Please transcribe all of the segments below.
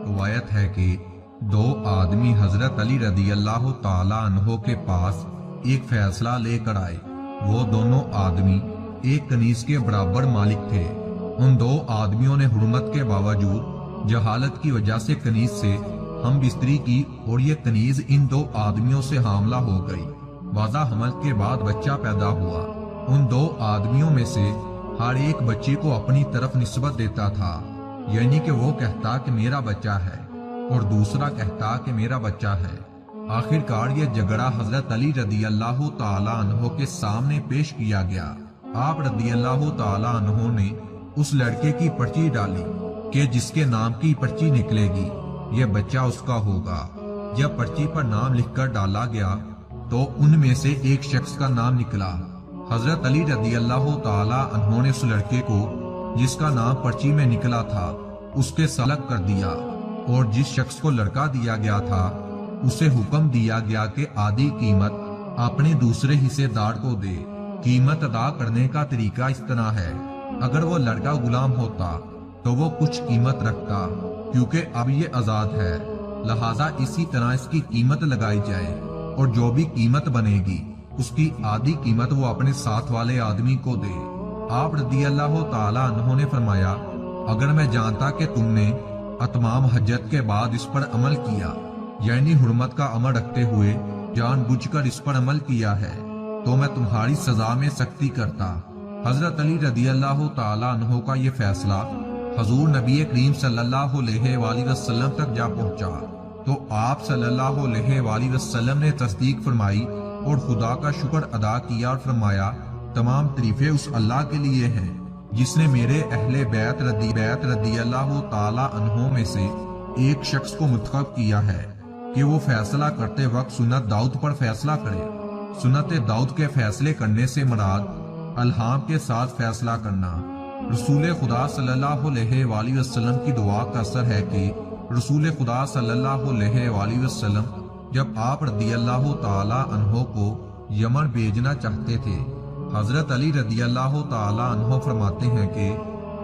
روایت ہے کہ دو آدمی حضرت علی رضی اللہ تعالی عنہ کے پاس ایک فیصلہ لے کر آئے۔ وہ دونوں آدمی ایک کنیز کے برابر مالک تھے۔ ان دو آدمیوں نے حرمت کے باوجود جہالت کی وجہ سے کنیز سے ہم بستری کی اور یہ کنیز ان دو آدمیوں سے حاملہ ہو گئی۔ واضح حمل کے بعد بچہ پیدا ہوا۔ ان دو آدمیوں میں سے ہر ایک بچے کو اپنی طرف نسبت دیتا تھا، یعنی کہ وہ کہتا کہ میرا بچہ ہے اور دوسرا کہتا کہ میرا بچہ ہے۔ آخر کار یہ جھگڑا حضرت علی رضی اللہ تعالی عنہ کے سامنے پیش کیا گیا۔ آپ رضی اللہ تعالی عنہ نے اس لڑکے کی پرچی ڈالی کہ جس کے نام کی پرچی نکلے گی یہ بچہ اس کا ہوگا۔ جب پرچی پر نام لکھ کر ڈالا گیا تو ان میں سے ایک شخص کا نام نکلا۔ حضرت علی رضی اللہ تعالی عنہ نے اس لڑکے کو جس کا نام پرچی میں نکلا تھا اس کے سالک کر دیا، اور جس شخص کو لڑکا دیا گیا تھا اسے حکم دیا گیا کہ آدھی قیمت اپنے دوسرے حصے دار کو دے۔ قیمت ادا کرنے کا طریقہ اس طرح ہے، اگر وہ لڑکا غلام ہوتا تو وہ کچھ قیمت رکھتا، کیونکہ اب یہ آزاد ہے، لہذا اسی طرح اس کی قیمت لگائی جائے، اور جو بھی قیمت بنے گی اس کی آدھی قیمت وہ اپنے ساتھ والے آدمی کو دے۔ آپ رضی اللہ تعالی عنہ نے فرمایا، اگر میں جانتا کہ تم نے اتمام حجت کے بعد اس پر عمل کیا، یعنی حرمت کا عمل رکھتے ہوئے جان بوجھ کر اس پر عمل کیا ہے، تو میں تمہاری سزا میں سختی کرتا۔ حضرت علی رضی اللہ تعالی عنہ کا یہ فیصلہ حضور نبی کریم صلی اللہ علیہ وآلہ وسلم تک جا پہنچا تو آپ صلی اللہ علیہ وآلہ وسلم نے تصدیق فرمائی اور خدا کا شکر ادا کیا اور فرمایا، تمام تعریفیں اس اللہ کے لیے ہیں جس نے میرے اہل بیت رضی اللہ تعالی عنہ میں سے ایک شخص کو منتخب کیا ہے کہ وہ فیصلہ کرتے وقت سنت داؤد پر فیصلہ کرے۔ سنت داؤد کے فیصلے کرنے سے مراد الہام کے ساتھ فیصلہ کرنا۔ رسول خدا صلی اللہ علیہ وآلہ وسلم کی دعا کا اثر ہے کہ رسول خدا صلی اللہ علیہ وآلہ وسلم جب آپ رضی اللہ تعالی عنہ کو یمن بھیجنا چاہتے تھے، حضرت علی رضی اللہ تعالی عنہ فرماتے ہیں کہ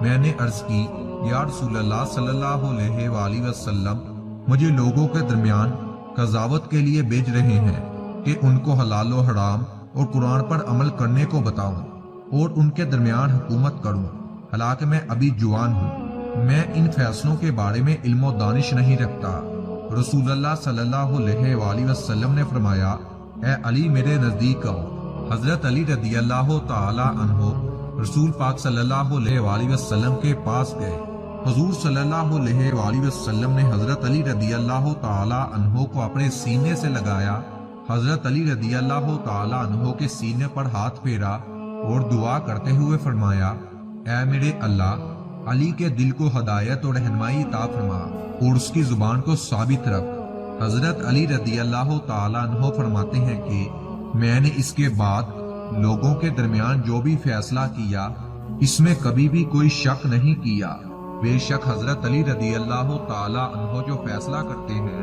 میں نے عرض کی، یا رسول اللہ صلی اللہ علیہ وآلہ وسلم، مجھے لوگوں کے درمیان قضاوت کے لیے بھیج رہے ہیں کہ ان کو حلال و حرام اور قرآن پر عمل کرنے کو بتاؤں اور ان کے درمیان حکومت کروں، حالانکہ میں ابھی جوان ہوں، میں ان فیصلوں کے بارے میں علم و دانش نہیں رکھتا۔ رسول اللہ صلی اللہ علیہ وآلہ وسلم نے فرمایا، اے علی میرے نزدیک آؤ۔ حضرت علی رضی اللہ تعالی عنہ رسول پاک صلی اللہ علیہ وآلہ وسلم کے پاس گئے۔ حضور صلی اللہ علیہ وآلہ وسلم نے حضرت علی رضی اللہ تعالی عنہ کو اپنے سینے سے لگایا۔ حضرت علی رضی اللہ تعالی عنہ کے سینے پر ہاتھ پھیرا اور دعا کرتے ہوئے فرمایا، اے میرے اللہ، علی کے دل کو ہدایت اور رہنمائی عطا فرما اور اس کی زبان کو ثابت رکھ۔ حضرت علی رضی اللہ تعالی عنہ فرماتے ہیں کہ میں نے اس کے بعد لوگوں کے درمیان جو بھی فیصلہ کیا اس میں کبھی بھی کوئی شک نہیں کیا۔ بے شک حضرت علی رضی اللہ تعالی عنہ جو فیصلہ کرتے ہیں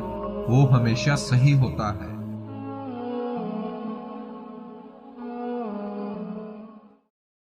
وہ ہمیشہ صحیح ہوتا ہے۔